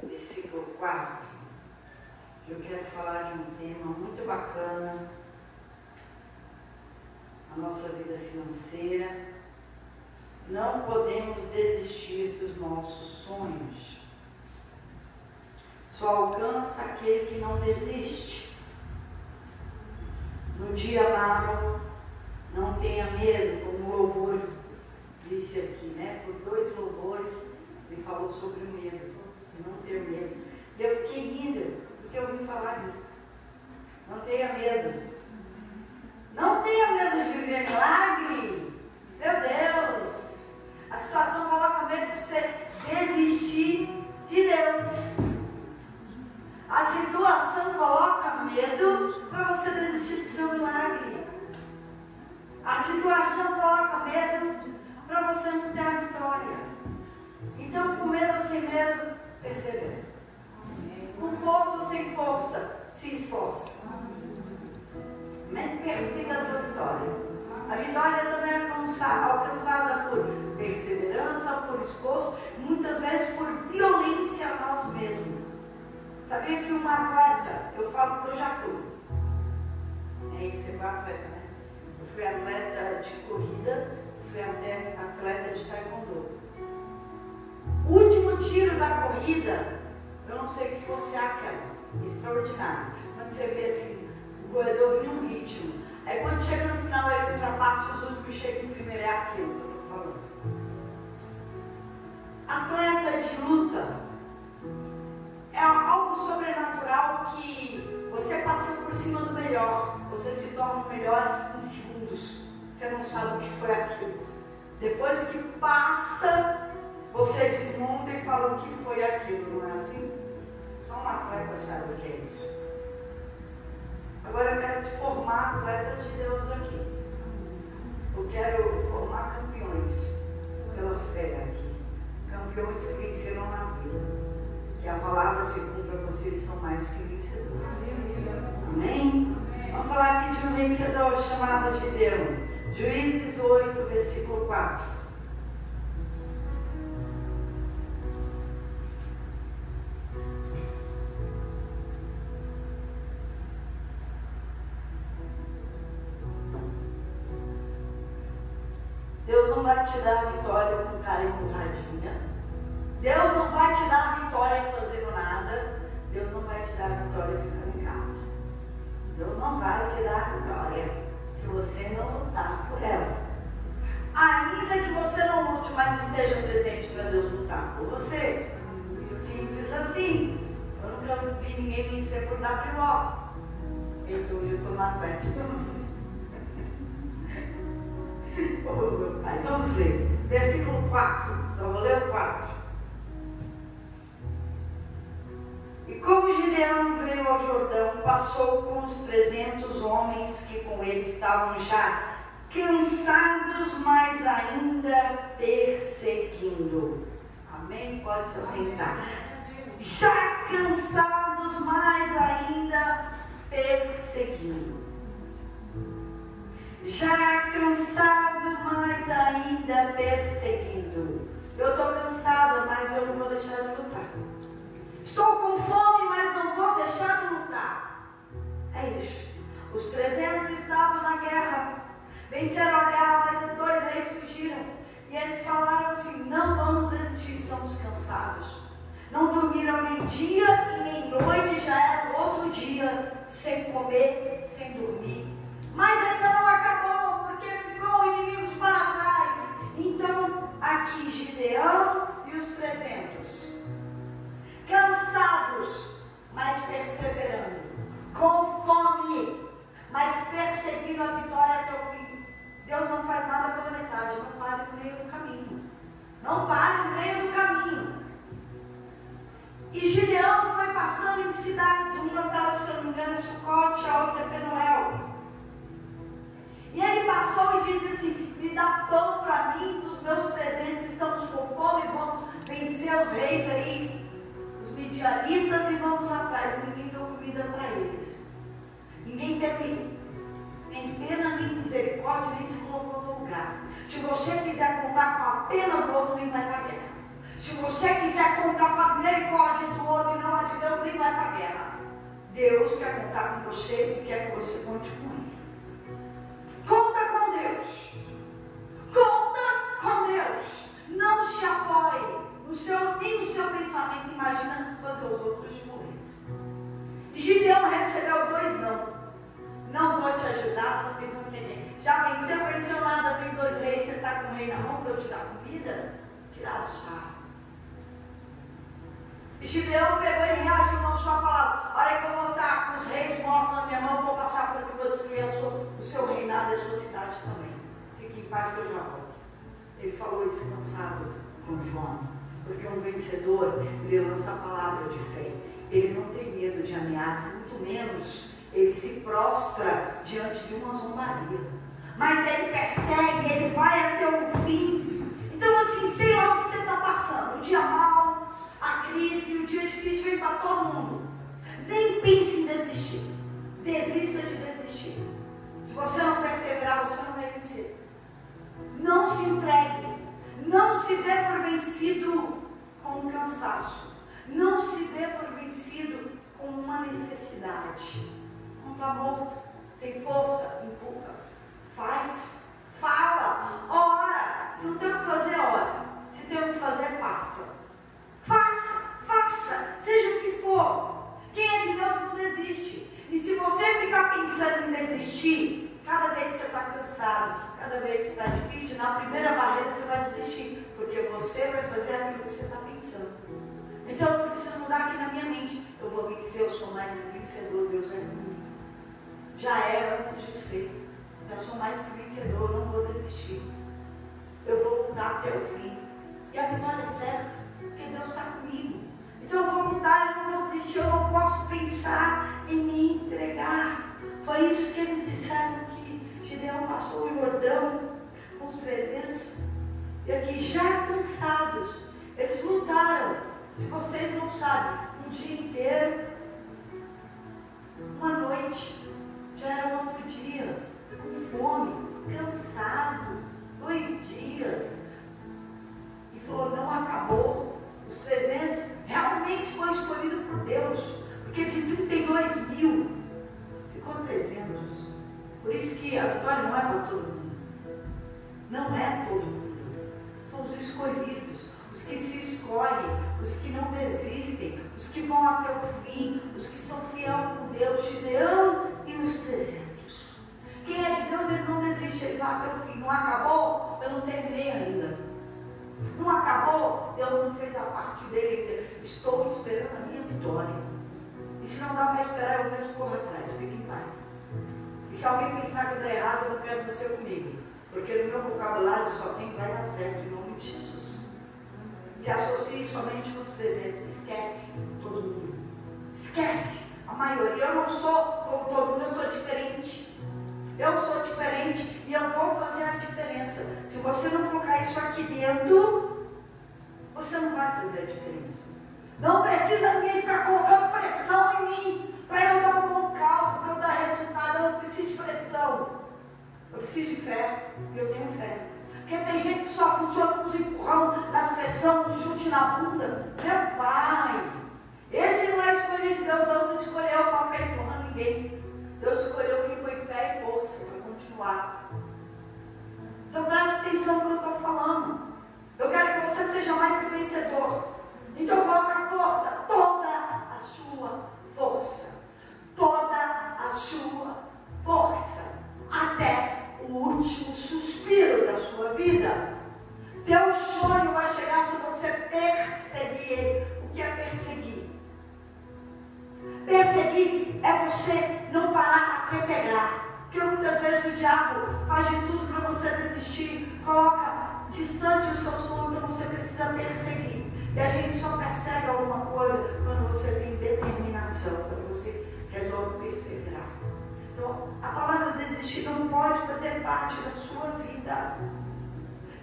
versículo 4, eu quero falar de um tema muito bacana na nossa vida financeira. Não podemos desistir dos nossos sonhos. Só alcança aquele que não desiste. No dia mau, não tenha medo, como o louvor disse aqui, né? Por 2 louvores, ele falou sobre o medo, não ter medo. E eu fiquei rindo, porque eu ouvi falar disso. Não tenha medo. Não tenha medo de viver milagre. Meu Deus! A situação coloca medo para você desistir de Deus. A situação coloca medo para você desistir do seu milagre. A situação coloca medo para você não ter a vitória. Então, com medo ou sem medo, persevera. Com força ou sem força, se esforça. Persiga a tua vitória. A vitória também é alcançada por perseverança, por esforço, muitas vezes por violência a nós mesmos. Sabia que um atleta, eu falo que eu já fui. É que você foi atleta, né? Eu fui atleta de corrida, fui atleta de taekwondo. O último tiro da corrida, eu não sei que fosse aquela, extraordinário. Quando você vê assim, o corredor vinha um ritmo. Aí quando chega no final, ele ultrapassa os últimos e chega em primeiro, é aquilo que eu estou falando. Atleta de luta é algo sobrenatural que você passa por cima do melhor. Você se torna o melhor em segundos. Você não sabe o que foi aquilo. Depois que passa, você desmonta e fala o que foi aquilo, não é assim? Só um atleta sabe o que é isso. Agora eu quero te formar atletas de Deus aqui. Eu quero formar campeões pela fé aqui. Campeões que venceram na vida. Que a palavra se cumpra, vocês são mais que vencedores. Amém? Vamos falar aqui de um vencedor chamado Gideão. Juízes 8, versículo 4. Deus não vai te dar a vitória com cara empurradinha. Deus não vai te dar a vitória fazendo nada. Deus não vai te dar a vitória ficando em casa. Deus não vai te dar a vitória se você não lutar por ela. Ainda que você não lute, mas esteja presente para Deus lutar por você. Simples assim. Eu nunca vi ninguém vencer por WO. Então eu estou na Atlético. Oh, meu pai, vamos ler. Versículo 4. Só vou ler o 4. E como Gideão veio ao Jordão, passou com os 300 homens que com ele estavam já cansados, mas ainda perseguindo. Amém? Pode se assentar. Já cansados, mas ainda perseguindo. Já cansado, mas ainda perseguindo. Eu estou cansada, mas eu não vou deixar de lutar. Estou com fome, mas não vou deixar de lutar. É isso. Os 300 estavam na guerra. Venceram a guerra, mas 2 reis fugiram. E eles falaram assim: não vamos desistir, estamos cansados. Não dormiram nem dia e nem noite, já era o outro dia, sem comer, sem dormir. Mas ainda não acabou, porque ficou inimigos para trás. Então, aqui Gideão e os 300. Cansados, mas perseverando. Com fome, mas perseguindo a vitória até o fim. Deus não faz nada pela metade, não pare no meio do caminho. Não pare no meio do caminho. E Gideão foi passando em cidades. Uma estava, se eu não me engano, é Sucote, a outra é Penuel. E ele passou e disse assim: me dá pão para mim, os meus 300 estamos com fome, vamos vencer os reis aí, os midianitas, e vamos atrás. Ninguém deu comida para eles. Ninguém teve nem pena, nem misericórdia, nem se colocou no lugar. Se você quiser contar com a pena do outro, nem vai para a guerra. Se você quiser contar com a misericórdia do outro e não a de Deus, nem vai para a guerra. Deus quer contar com você e quer que você conte com Ele. Conta com Deus. Conta com Deus. Não se apoie nem no seu pensamento, imaginando fazer os outros de morrer. Gideão recebeu 2 não. Não vou te ajudar, você está pensando que é. Já venceu nada, tem 2 reis, você está com o rei na mão para eu te dar comida? Tirar o sarro. E Gideão pegou e reagiu com a sua palavra. A hora que eu voltar com os reis mortos na minha mão, eu vou passar por aqui, vou destruir o seu reinado e a sua cidade também. Fique em paz que eu já volto. Ele falou isso cansado, com fome. Porque um vencedor, ele lança a palavra de fé. Ele não tem medo de ameaça, muito menos ele se prostra diante de uma zombaria. Mas ele persegue, ele vai até o fim. Então assim, sei lá o que você está passando. O dia mau, a crise, o dia difícil vem para todo mundo. Nem pense em desistir. Desista de desistir. Se você não perseverar, você não vai vencer. Não se entregue. Não se dê por vencido com um cansaço. Não se dê por vencido com uma necessidade. Não está morto. Tem força, empurra. Faz, fala, ora. Se não tem o que fazer, ora. Se tem o que fazer, faça. Faça, seja o que for. Quem é de Deus não desiste. E se você ficar pensando em desistir, cada vez que você está cansado, cada vez que está difícil, na primeira barreira você vai desistir, porque você vai fazer aquilo que você está pensando. Então eu preciso mudar aqui na minha mente. Eu vou vencer, eu sou mais que vencedor, Deus é comigo. Já era antes de ser. Já sou mais que vencedor, eu não vou desistir. Eu vou lutar até o fim. E a vitória é certa, porque Deus está comigo. Então eu vou mudar, eu não vou desistir, eu não posso pensar em me entregar. Foi isso que eles disseram que Gideão passou o Jordão com os 300. E aqui já cansados, eles lutaram. Se vocês não sabem, um dia inteiro, uma noite, já era outro dia, com fome, cansado, 2 dias. E falou, não acabou. Os 300 realmente foi escolhido por Deus, porque de 32 mil ficou 300. Por isso que a vitória não é para todo mundo. Não é todo mundo. São os escolhidos, os que se escolhem, os que não desistem, os que vão até o fim, os que são fiéis com Deus, Gideão e os 300. Quem é de Deus, ele não desiste, ele vai até o fim. Não acabou? Eu não terminei ainda. Não acabou? Deus não fez a parte dele ainda. Estou esperando a minha vitória. E se não dá para esperar, eu mesmo corro atrás. Fique em paz. E se alguém pensar que dá errado, eu não quero você comigo. Porque no meu vocabulário só tem vai dar certo em nome de Jesus. Se associe somente com os 300. Esquece todo mundo. Esquece a maioria. Eu não sou como todo mundo, eu sou diferente. Eu sou diferente e eu vou fazer a diferença. Se você não colocar isso aqui dentro, você não vai fazer a diferença. Não precisa ninguém ficar colocando pressão em mim para eu dar um bom caldo, para eu dar resultado. Eu não preciso de pressão. Eu preciso de fé e eu tenho fé. Porque tem gente que só funciona com os empurrão, nas pressão, no chute na bunda. Meu pai, esse não é escolhido de Deus. Deus não escolheu para ficar empurrando ninguém. Deus escolheu quem põe fé e força para continuar. Então presta atenção no que eu estou falando. Eu quero que você seja mais que vencedor. Então coloca a força, toda a sua força. Toda a sua força. Até o último suspiro da sua vida. Teu sonho vai chegar se você perseguir ele. O que é perseguir? Perseguir é você não parar até pegar. Porque muitas vezes o diabo faz de tudo para você desistir. Coloca distante o seu sonho, então você precisa perseguir. E a gente só persegue alguma coisa quando você tem determinação, quando você resolve perseverar. Então, a palavra desistir não pode fazer parte da sua vida.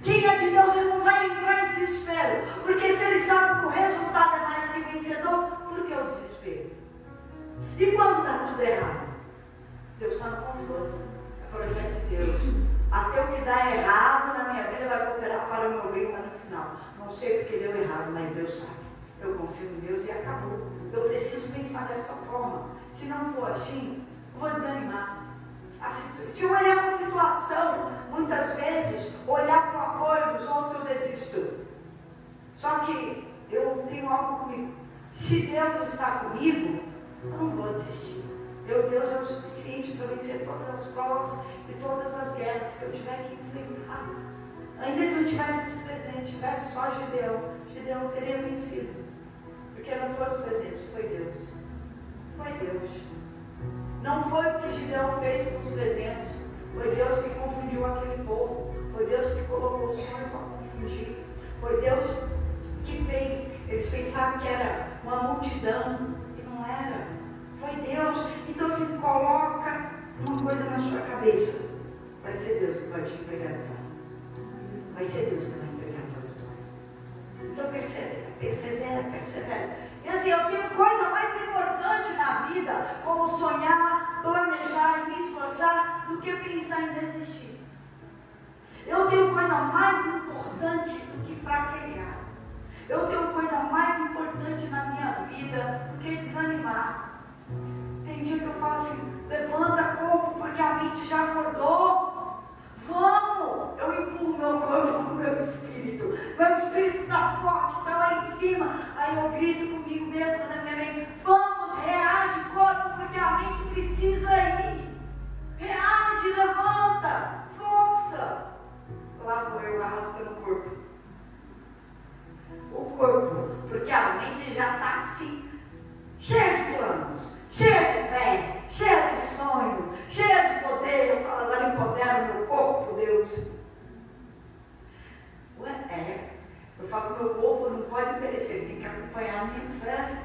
Quem é de Deus, ele não vai entrar em desespero. Porque se ele sabe que o resultado é mais que vencedor, por que o desespero? E quando dá tudo errado? Deus está no controle. É projeto de Deus. Até o que dá errado na minha vida vai cooperar para o meu bem lá no final. Não sei porque deu errado, mas Deus sabe. Eu confio em Deus e acabou. Eu preciso pensar dessa forma. Se não for assim, eu vou desanimar. Se eu olhar para a situação, muitas vezes, olhar para o apoio dos outros, eu desisto. Só que eu tenho algo comigo. Se Deus está comigo, eu não vou desistir. Deus é o suficiente para vencer todas as provas e todas as guerras que eu tiver que enfrentar. Ainda que eu tivesse os 300, tivesse só Gideão teria vencido. Porque não foi os 300, foi Deus. Foi Deus. Não foi o que Gideão fez com os 300. Foi Deus que confundiu aquele povo. Foi Deus que colocou o sonho para confundir. Foi Deus que fez. Eles pensavam que era uma multidão. E não era. Foi Deus. Então se coloca uma coisa na sua cabeça. Vai ser Deus que vai te entregar a vitória. Vai ser Deus que vai entregar a tua vitória. Então persevera. E assim, eu tenho coisa mais importante na vida, como sonhar, planejar e me esforçar, do que pensar em desistir. Eu tenho coisa mais importante do que fraquejar. Eu tenho coisa mais importante na minha vida do que desanimar. Tem dia que eu falo assim, levanta corpo, porque a mente já acordou. Vamos! Eu empurro meu corpo com o meu espírito. Meu espírito está forte, está lá em cima. Aí eu grito comigo mesmo na minha mente, vamos, reage corpo, porque a mente precisa ir. Reage, levanta, força. Lá vou eu arrastando o corpo. O corpo, porque a mente já está assim, cheia de planos, cheia de fé, cheia de sonhos, cheia de poder. Eu falo, agora empodera o meu corpo, Deus. Eu falo que o meu corpo não pode perecer, tem que acompanhar a minha fé,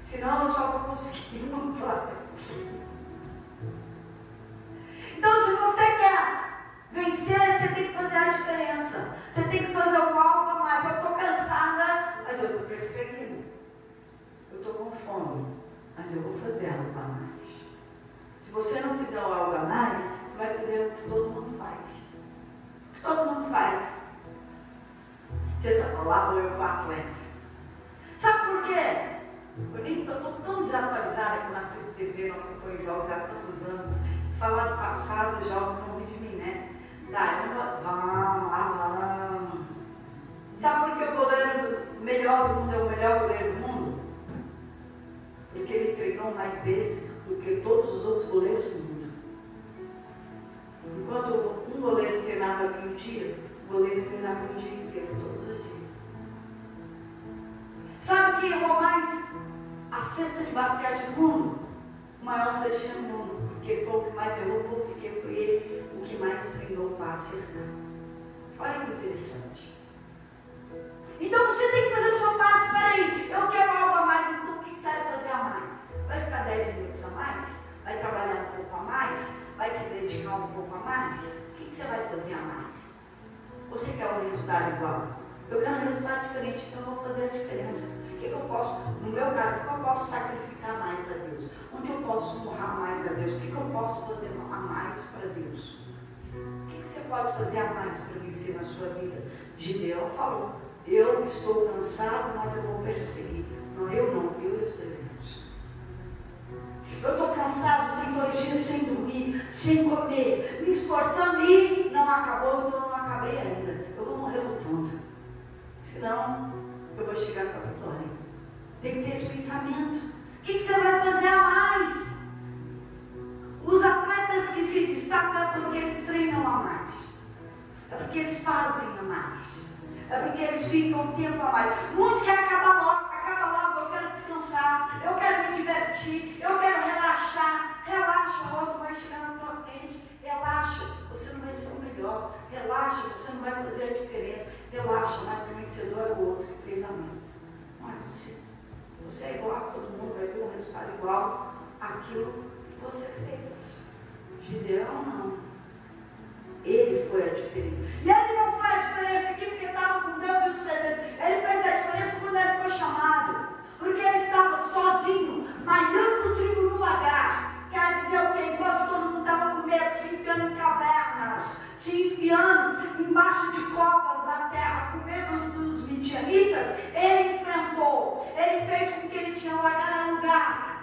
senão eu só vou conseguir uma parte. Então, se você quer vencer, você tem que fazer a diferença. Você tem que fazer algo a mais. Eu estou cansada, mas eu estou perseguindo. Eu estou com fome, mas eu vou fazer algo a mais. Se você não fizer algo a mais, você vai fazer o que todo mundo faz. O que todo mundo faz. Você só lá vou eu com o atleta. Sabe por quê? Eu estou tão desatualizada que eu não assisto TV, não acompanho jogos há tantos anos. Falar do passado, os jogos não ri de mim, né? Vamos. Sabe por que o goleiro melhor do mundo é o melhor goleiro do mundo? Porque ele treinou mais vezes do que todos os outros goleiros do mundo. Enquanto um goleiro treinava aqui um dia, o goleiro treinava um dia inteiro, todos os dias. Sabe quem errou mais? A cesta de basquete do mundo? O maior cestinha do mundo. Porque foi o que mais errou, foi porque foi ele o que mais treinou para acertar. Olha que interessante. Então você tem que fazer a sua parte. Peraí, eu quero algo a mais, então o que você vai fazer a mais? Vai ficar 10 minutos a mais? Vai trabalhar um pouco a mais? Vai se dedicar um pouco a mais? O que você vai fazer a mais? Você quer um resultado igual? Eu quero um resultado diferente, então eu vou fazer a diferença. O que eu posso, no meu caso, o que eu posso sacrificar mais a Deus? Onde eu posso honrar mais a Deus? O que eu posso fazer a mais para Deus? O que você pode fazer a mais para vencer na sua vida? Gideão falou, eu estou cansado, mas eu vou perseguir. Não, eu e os 300. Eu estou cansado, tenho 2 dias sem dormir, sem comer, me esforçando e não acabou, então eu não acabei ainda. Eu vou morrer lutando. Senão, eu vou chegar com a vitória. Tem que ter esse pensamento. O que você vai fazer a mais? Os atletas que se destacam é porque eles treinam a mais. É porque eles fazem a mais. É porque eles ficam um tempo a mais. Muito quer acabar logo, eu quero descansar, eu quero me divertir, eu quero relaxar. Relaxa, o outro vai chegar na tua frente. Relaxa, você não vai ser o melhor. Relaxa, você não vai fazer a diferença. Relaxa, mas o vencedor é o outro que fez a mais. Não é você. Você é igual a todo mundo, vai ter um resultado igual àquilo que você fez. Gideão não. Ele foi a diferença. E ele não foi a diferença aqui porque estava com Deus e os 300. Ele fez a diferença quando ele foi chamado. Porque ele estava sozinho, malhando o trigo no lagar. Quer dizer o quê? Enquanto todo mundo estava com medo, se enfiando em cavernas, se enfiando embaixo de covas da terra, com medo dos midianitas.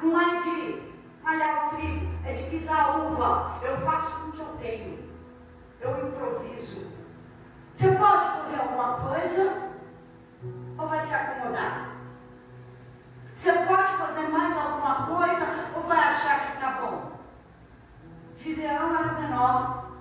não é de malhar o trigo, é de pisar a uva. Eu faço com o que eu tenho, eu improviso. Você pode fazer alguma coisa ou vai se acomodar? Você pode fazer mais alguma coisa ou vai achar que está bom? Gideão era o menor.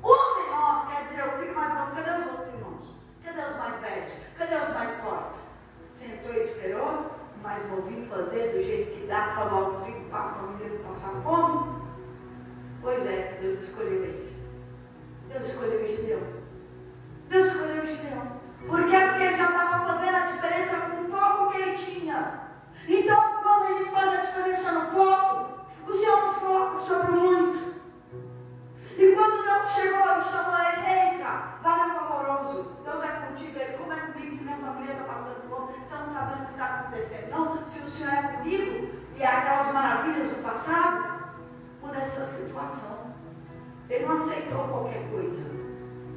O menor quer dizer o filho mais novo. Cadê os outros irmãos? Cadê os mais velhos? Cadê os mais fortes? Sentou e esperou o mais novinho fazer do jeito que dá, salvar o trigo para a família não passar fome? Pois é, Deus escolheu esse. Deus escolheu Gideão. Deus escolheu Gideão. Por quê? Porque ele já estava fazendo a diferença com o pouco que ele tinha. Então, quando ele faz a diferença no pouco, o Senhor nos coloca sobre muito. E quando Deus chegou e chamou ele, eita, varão valoroso, Deus é contigo. Ele, como é comigo se minha família está passando fome? Você não está vendo o que está acontecendo, não? Se o Senhor é comigo e aquelas maravilhas do passado, muda essa situação. Ele não aceitou qualquer coisa.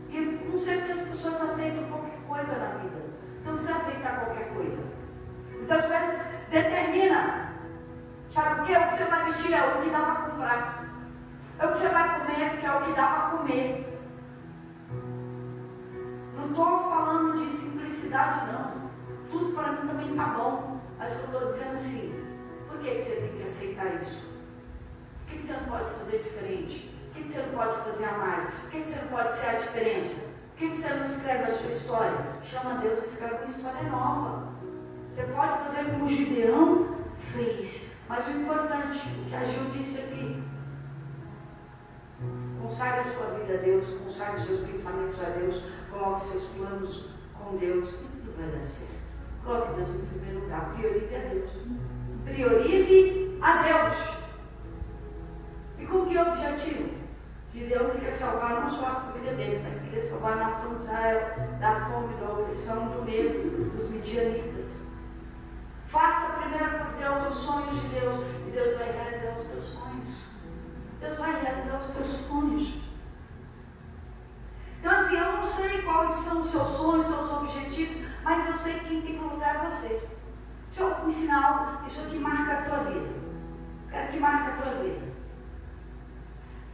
E não sei porque as pessoas aceitam qualquer coisa na vida. Você não precisa aceitar qualquer coisa. Muitas vezes determina, sabe o que? O que você vai vestir é o que dá para comprar. É o que você vai comer, porque é o que dá para comer. Não estou falando de simplicidade, não. Tudo para mim também está bom. Mas eu estou dizendo assim, por que você tem que aceitar isso? Por que você não pode fazer diferente? Por que você não pode fazer a mais? Por que você não pode ser a diferença? Por que você não escreve a sua história? Chama Deus e escreve uma história nova. Você pode fazer como o Gideão fez. Mas o importante, o que a Gil disse aqui, consagre a sua vida a Deus, consagre os seus pensamentos a Deus, coloque seus planos com Deus e tudo vai dar certo. Coloque Deus em primeiro lugar, priorize a Deus. Priorize a Deus. E com que objetivo? Gideão queria salvar não só a família dele, mas queria salvar a nação de Israel da fome, da opressão, do medo, dos midianitas. Faça primeiro por Deus os sonhos de Deus e Deus vai realizar os teus sonhos. Deus vai realizar os teus sonhos. Então assim, eu não sei quais são os seus sonhos, os seus objetivos, mas eu sei que quem tem que lutar é você. Deixa eu ensinar algo, isso aqui marca a tua vida. Quero que marque a tua vida.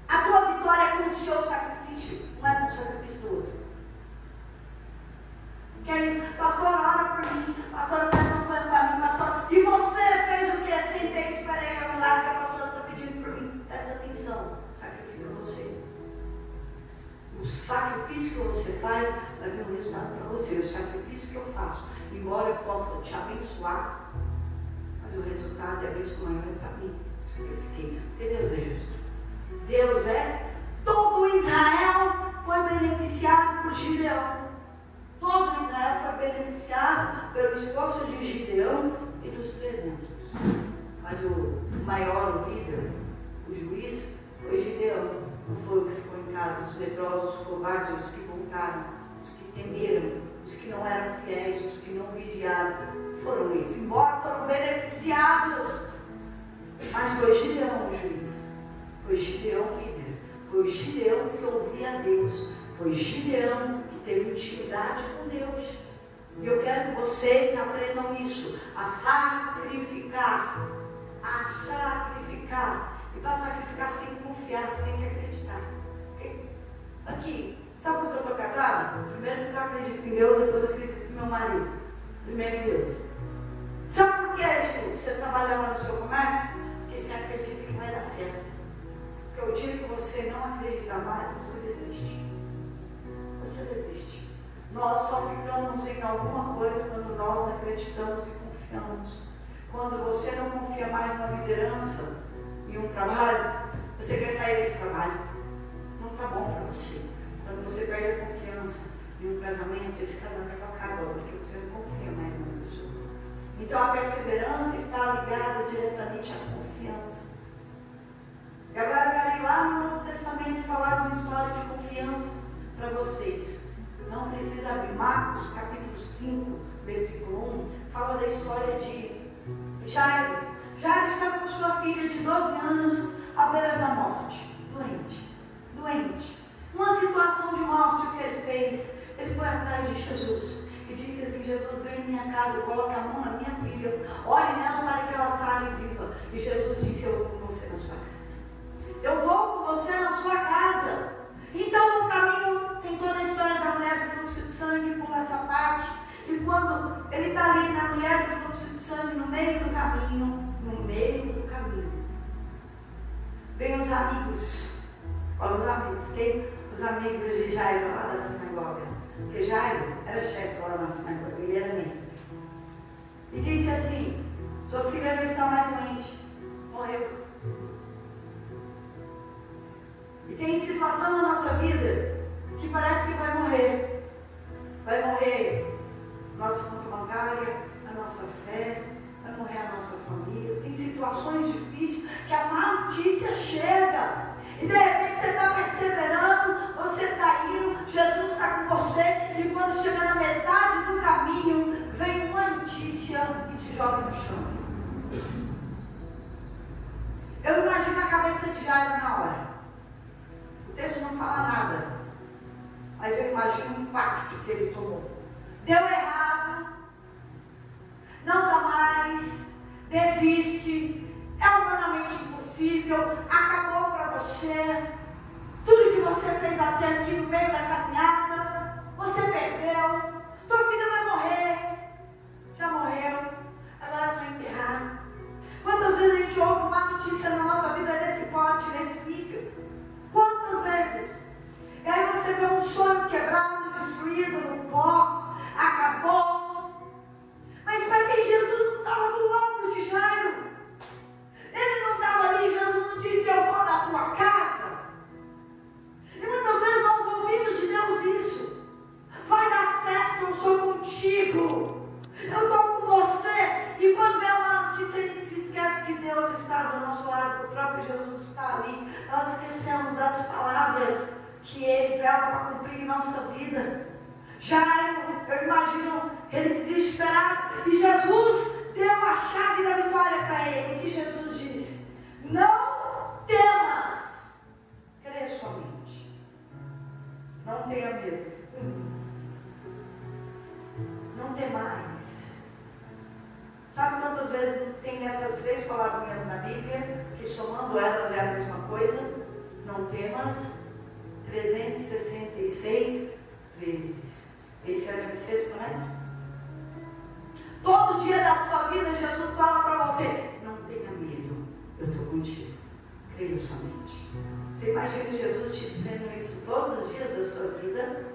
A tua vitória é com o seu sacrifício, não é com o sacrifício do outro. Que é isso? Pastor, ora por mim. Pastor, faz campanha para mim. Pastor, e você fez o que? Sentei, esperei o milagre que a pastora está pedindo por mim. Presta atenção. Sacrifica você. O sacrifício que você faz vai vir um resultado para você. O sacrifício que eu faço, embora eu possa te abençoar, mas o resultado é a bênção maior para mim. Sacrifiquei. Porque Deus é justo. Deus é. Todo Israel foi beneficiado por Gideão. Todo Israel foi beneficiado pelo esforço de Gideão e dos 300. Mas o maior, o líder, o juiz, foi Gideão. Não foi o que ficou em casa, os medrosos, os covardes, os que voltaram, os que temeram, os que não eram fiéis, os que não vigiaram. Foram esses, embora foram beneficiados. Mas foi Gideão o juiz. Foi Gideão o líder. Foi Gideão que ouvia a Deus. Foi Gideão que teve intimidade com Deus. E eu quero que vocês aprendam isso. A sacrificar. A sacrificar. E para sacrificar você tem que confiar, você tem que acreditar. Aqui, sabe por que eu estou casada? Primeiro porque eu acredito em Deus, depois eu acredito no meu marido. Primeiro em Deus. Sabe por que, Ju, você trabalha lá no seu comércio? Porque você acredita que vai dar certo. Porque o dia que você não acreditar mais, você desiste. Você desiste. Nós só ficamos em alguma coisa quando nós acreditamos e confiamos. Quando você não confia mais numa liderança, em um trabalho, você quer sair desse trabalho. Não está bom para você. Quando você perde a confiança em um casamento, esse casamento acaba porque você não confia mais na pessoa. Então a perseverança está ligada diretamente à confiança. E agora eu quero ir lá no Novo Testamento falar de uma história de confiança para vocês. Não precisa abrir. Marcos capítulo 5, versículo 1, fala da história de Jairo. Jairo estava com sua filha de 12 anos à beira da morte, doente. Uma situação de morte, o que ele fez? Ele foi atrás de Jesus e disse assim: Jesus, vem em minha casa, coloque a mão na minha filha, ore nela para que ela saia viva. E Jesus caminho, no meio do caminho, vem os amigos. Olha os amigos. Quem? Os amigos de Jairo lá da sinagoga. Porque Jairo era chefe lá na sinagoga, ele era mestre. E disse assim: sua filha não está mais doente, morreu. E tem situação na nossa vida que parece que vai morrer. Vai morrer nossa conta bancária, a nossa fé, vai morrer a nossa família. Tem situações difíceis que a má notícia chega. E de repente você está perseverando, você está indo, Jesus está com você, e quando chega na metade do caminho, vem uma notícia e te joga no chão. Eu imagino a cabeça de Jairo na hora. O texto não fala nada, mas eu imagino o impacto que ele tomou. Deu errado, não dá mais, desiste, é humanamente impossível, acabou para você, tudo que você fez até aqui no meio da caminhada, você perdeu, tua filha vai morrer, já morreu, agora é só enterrar. Quantas vezes a gente ouve uma notícia na nossa vida nesse pote, nesse nível? Quantas vezes? E aí você vê um sonho quebrado, destruído no pó, acabou. Mas para quem Jesus não estava do lado de Jairo, ele não estava ali, Jesus não disse: eu vou na tua casa. E muitas vezes nós ouvimos de Deus isso: vai dar certo, eu sou contigo, eu estou com você. E quando vem uma notícia, a gente se esquece que Deus está do nosso lado, que o próprio Jesus está ali. Nós esquecemos das palavras que Ele vela para cumprir em nossa vida. Jairo, eu imagino ele desesperado, e Jesus deu a chave da vitória para ele. O que Jesus disse? Não temas, crê somente. Não tenha medo. Não temais. Sabe quantas vezes tem essas 3 palavrinhas na Bíblia, que somando elas é a mesma coisa? Não temas, 366 vezes. Esse é o bissexto, né? Todo dia da sua vida, Jesus fala para você: não tenha medo, eu estou contigo, creia somente. Você imagina Jesus te dizendo isso todos os dias da sua vida?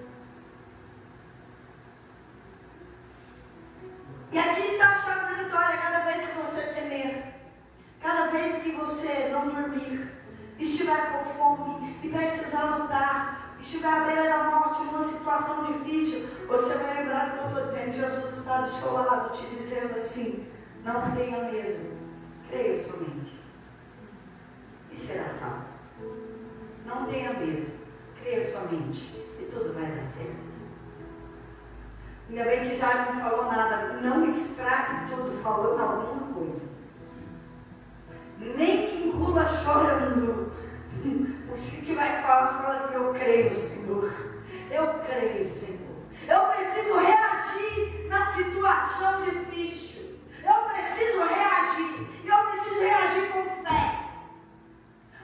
E aqui está a chave da vitória. Cada vez que você temer, cada vez que você não dormir, estiver com fome e precisar lutar, estiver à beira da morte, numa situação difícil, você vai lembrar do que eu estou dizendo. Jesus está do seu lado, te dizendo assim: não tenha medo, creia somente e será salvo. Não tenha medo, creia somente e tudo vai dar certo. Ainda bem que já não falou nada. Não estrague tudo falando alguma coisa. Nem que engula chorando. Se tiver que falar, fala assim: eu creio, Senhor. Eu creio, Senhor. Eu preciso reagir na situação difícil. Eu preciso reagir. E eu preciso reagir com fé.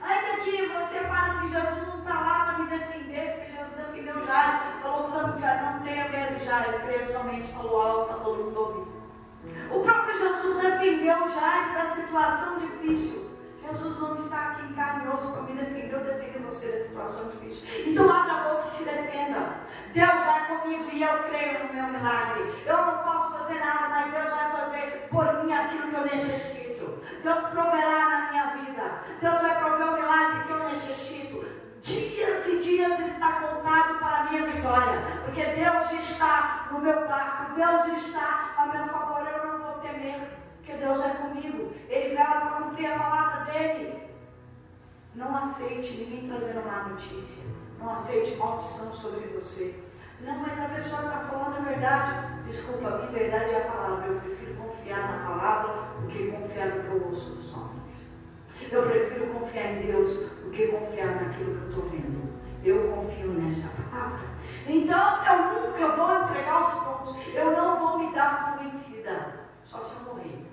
Ainda que você fale assim: Jesus não está lá para me defender, porque Jesus defendeu Jairo. Falou para os amigos: Jairo, não tenha medo, Jairo. Creia somente, falou alto para todo mundo ouvir. O próprio Jesus defendeu Jairo da situação difícil. Jesus não está aqui em carne e osso para me defender, eu defendo você da situação difícil. Então abra a boca e se defenda. Deus vai comigo e eu creio no meu milagre. Eu não posso fazer nada, mas Deus vai fazer por mim aquilo que eu necessito. Deus proverá na minha vida. Deus vai prover o milagre que eu necessito. Dias e dias está contado para a minha vitória, porque Deus está no meu barco, Deus está a meu favor. Eu não vou temer, porque Deus é comigo. Ele vela para cumprir a palavra dele. Não aceite ninguém trazendo má notícia. Não aceite maldição sobre você. Não, mas a pessoa está falando a verdade. Desculpa, a minha verdade é a palavra. Eu prefiro confiar na palavra do que confiar no que eu ouço dos homens. Eu prefiro confiar em Deus do que confiar naquilo que eu estou vendo. Eu confio nessa palavra. Então eu nunca vou entregar os pontos. Eu não vou me dar por vencida. Só se eu morrer.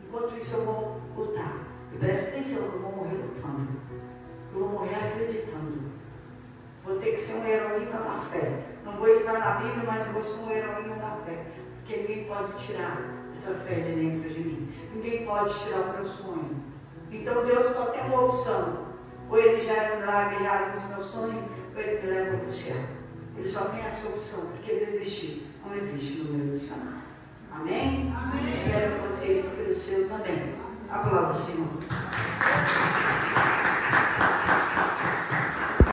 Enquanto isso eu vou lutar. E presta atenção, eu vou morrer lutando. Eu vou morrer acreditando. Vou ter que ser uma heroína da fé. Não vou estar na Bíblia, mas eu vou ser uma heroína da fé. Porque ninguém pode tirar essa fé de dentro de mim. Ninguém pode tirar o meu sonho. Então Deus só tem uma opção. Ou Ele gera um milagre e realiza o meu sonho, ou Ele me leva para o céu. Ele só tem essa opção, porque desistir não existe no meu dicionário. Amém? Amém. Espero que você escreva o seu também. Aplauda o Senhor.